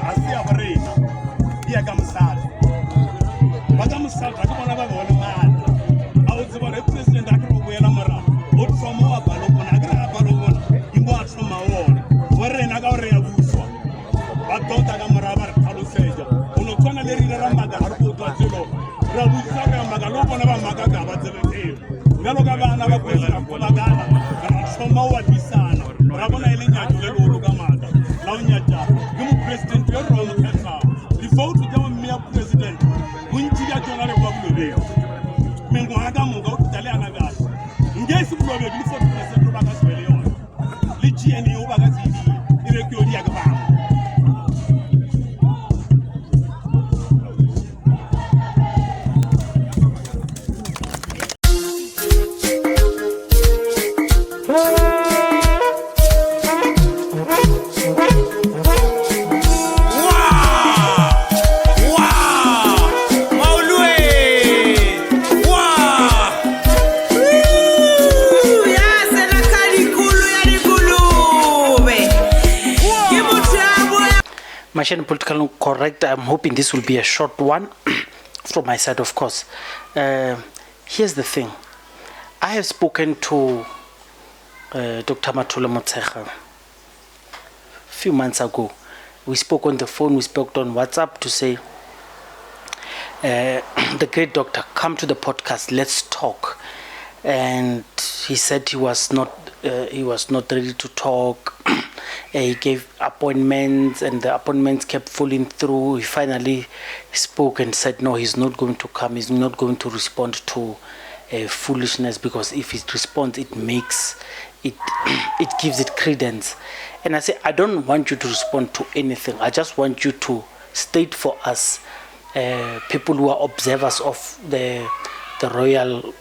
Asia Barina, Yagamsal. Bagamsal, I don't want to mad. I was the president of Mara, but from our Balobon, you watch from my wall. Where in Agaria Buso, but don't Agamarabar Kaluseja, Unotona Ramaga, Arputazilo, Rabusaka Magalopon of Magaga, but the Galogana, Pulagana, Somawa Disana, Rabona Elina, Lugamada, Launyaja, you president, your role, the vote to the mere president, Winchia General Republic, Menguaga Mugo, Talianaga, in case of Before President Robagas Pelion, Lichi and Yobagasi, Irekiodiagaba. Machine political correct. I'm hoping this will be a short one from my side, of course. Here's the thing. I have spoken to Dr. Motshekga a few months ago. We spoke on the phone, we spoke on WhatsApp to say, the great doctor, come to the podcast, let's talk. And he said he was not ready to talk. He gave appointments and the appointments kept falling through. He finally spoke and said no, he's not going to come, he's not going to respond to foolishness, because if he responds it makes it it gives it credence. And I say, I don't want you to respond to anything, I just want you to state for us, people who are observers of the royal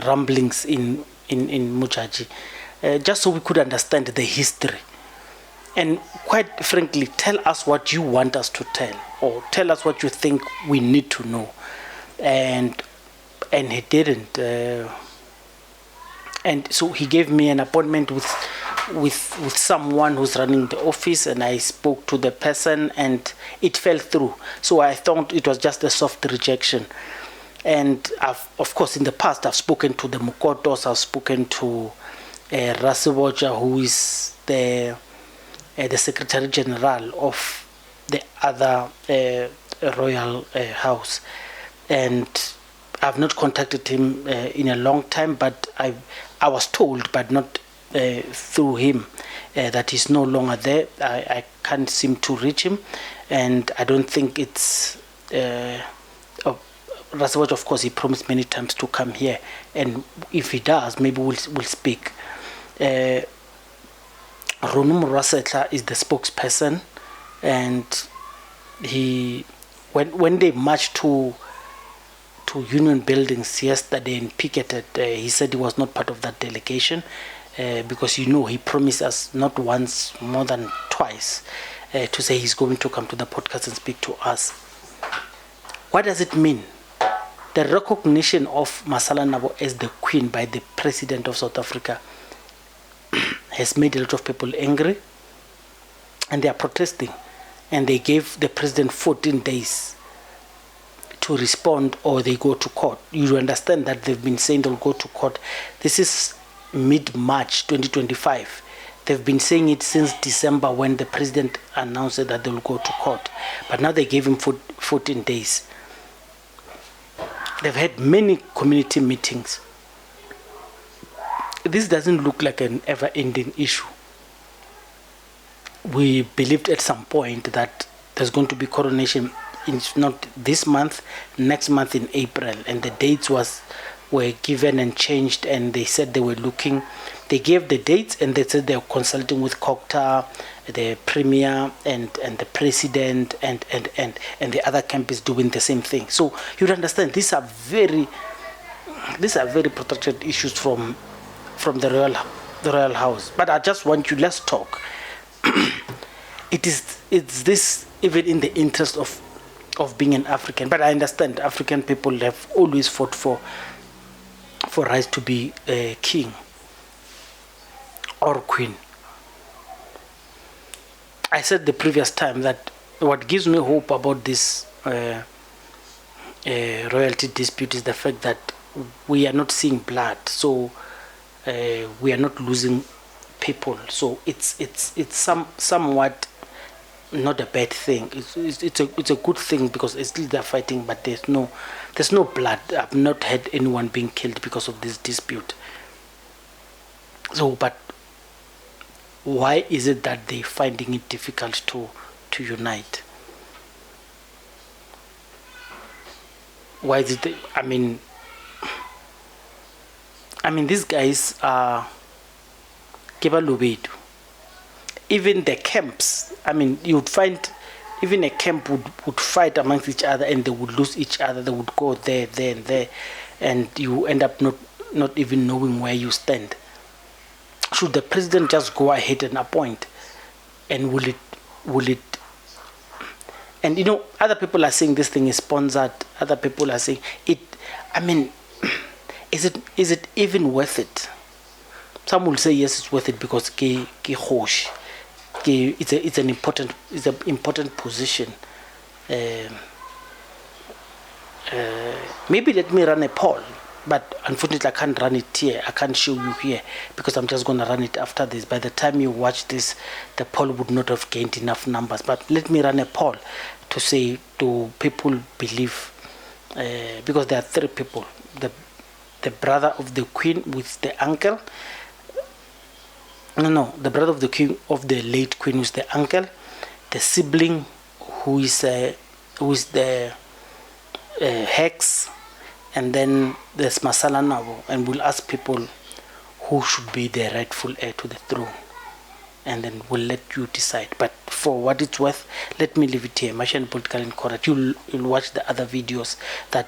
rumblings in Mujaji, just so we could understand the history. And quite frankly, tell us what you want us to tell, or tell us what you think we need to know. And he didn't. And so he gave me an appointment with someone who's running the office, and I spoke to the person and it fell through. So I thought it was just a soft rejection. And of course, in the past, I've spoken to the Mukotos, I've spoken to Rasiboja, who is the Secretary General of the other royal house. And I've not contacted him in a long time, but I was told, but not through him, that he's no longer there. I can't seem to reach him, and I don't think it's... Rasiboja, of course, he promised many times to come here, and if he does, maybe we'll speak. Ronum Rasetla is the spokesperson, and he, when they marched to union buildings yesterday and picketed, he said he was not part of that delegation, because he promised us not once, more than twice, to say he's going to come to the podcast and speak to us. What does it mean? The recognition of Masala Nabo as the queen by the president of South Africa has made a lot of people angry, and they are protesting, and they gave the president 14 days to respond, or they go to court. You understand that they've been saying they'll go to court. This is mid-March 2025. They've been saying it since December, when the president announced that they'll go to court, but now they gave him 14 days. They've had many community meetings. This doesn't look like an ever-ending issue. We believed at some point that there's going to be coronation, if not this month, next month in April, and the dates were given and changed, and they said they were looking. They gave the dates, and they said they were consulting with Kokta, the premier, and the president, and the other camp is doing the same thing. So you understand, these are very protected issues from the royal house. But I just want you, let's talk. It's this even in the interest of being an African. But I understand African people have always fought for rights to be a king or queen. I said the previous time that what gives me hope about this royalty dispute is the fact that we are not seeing blood, so we are not losing people. So it's somewhat not a bad thing. It's a good thing because it's still they're fighting, but there's no blood. I've not had anyone being killed because of this dispute. So, but why is it that they're finding it difficult to unite? Why is it? I mean, these guys are Balobedu. Even the camps, you would find even a camp would fight amongst each other and they would lose each other. They would go there, and there, and you end up not even knowing where you stand. Should the president just go ahead and appoint? And will it? And other people are saying this thing is sponsored. Other people are saying it. Is it even worth it? Some will say yes, it's worth it because it's an important position. Maybe let me run a poll, but unfortunately I can't run it here. I can't show you here because I'm just going to run it after this. By the time you watch this, the poll would not have gained enough numbers. But let me run a poll to say, do people believe? Because there are 3 people: the brother of the queen with the uncle. No, the brother of the king of the late queen was the uncle, the sibling who is the hex, and then there's Masala Nabo. And we'll ask people who should be the rightful heir to the throne, and then we'll let you decide. But for what it's worth, let me leave it here. Machine Political Incorrect. You'll watch the other videos that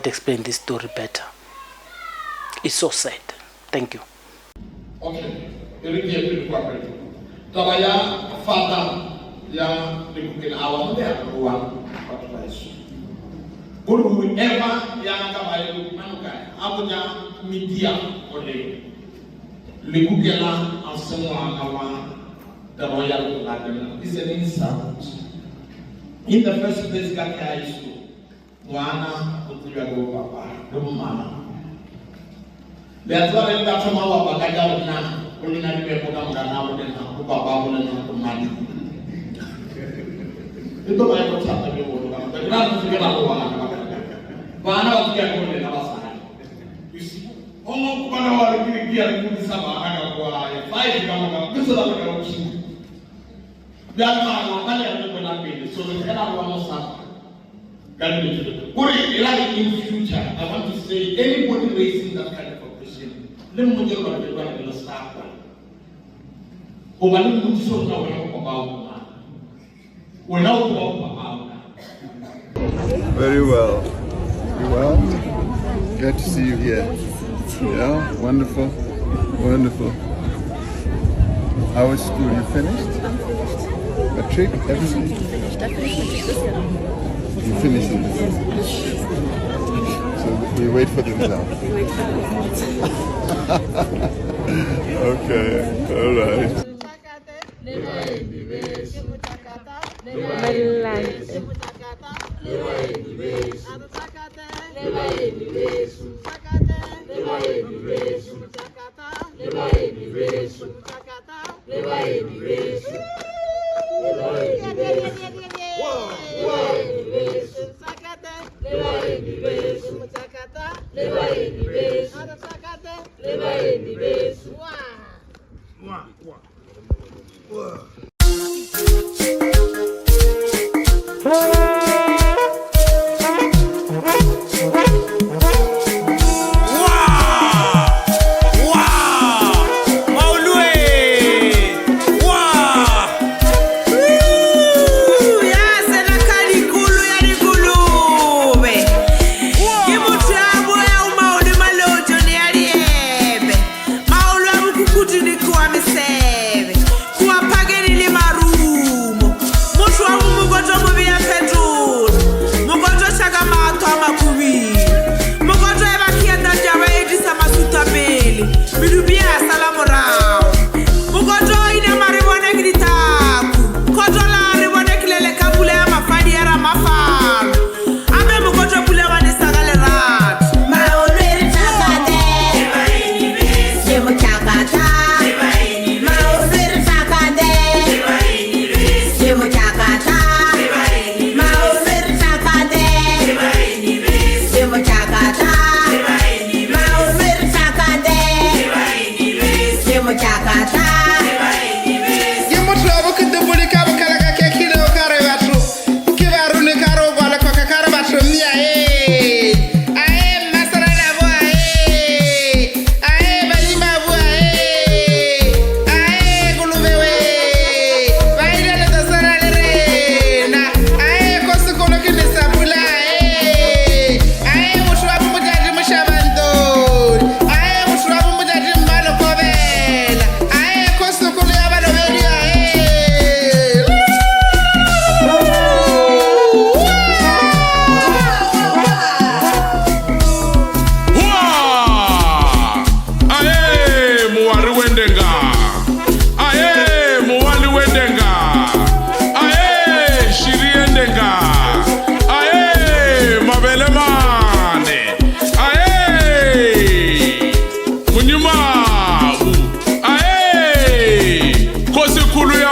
explain this story better. It's so sad. Thank you. Okay, ini Tabaya fata yang dibukin awam dia ruang pada isu. Guru Eva yang kabaya manukai, abunya media oleh likukela semua kawan Tabaya lakukan. Is an insult. In the first place, kaya isu, wana untuk jago papa, rumah. Lihat orang yang tak semua apa kajar benar, kuliner di Bepom dan apa dengan aku papa boleh nak kemana? Itu banyak macam tapi boleh kan? Tapi nanti kita lalu orang apa? Mana waktu yang boleh apa sana? Orang kepada orang kiri kiri pun sama anak gua ya. Baik kamu kan, kesudah kalau sih. Biar mana mana yang benar pilih. So sekarang orang sama. Kan begitu. Kuri like in future, I want to say anybody raising that kind of let me tell you what I'm start with. Umani mtu na wana kwa Very well. You well? Good to see you here. Yeah, wonderful. Wonderful. How was school? You finished? Matric? Everything? You finished it? So we wait for the result. Okay, all right. Kuwa misebe kuwa pageni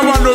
bantu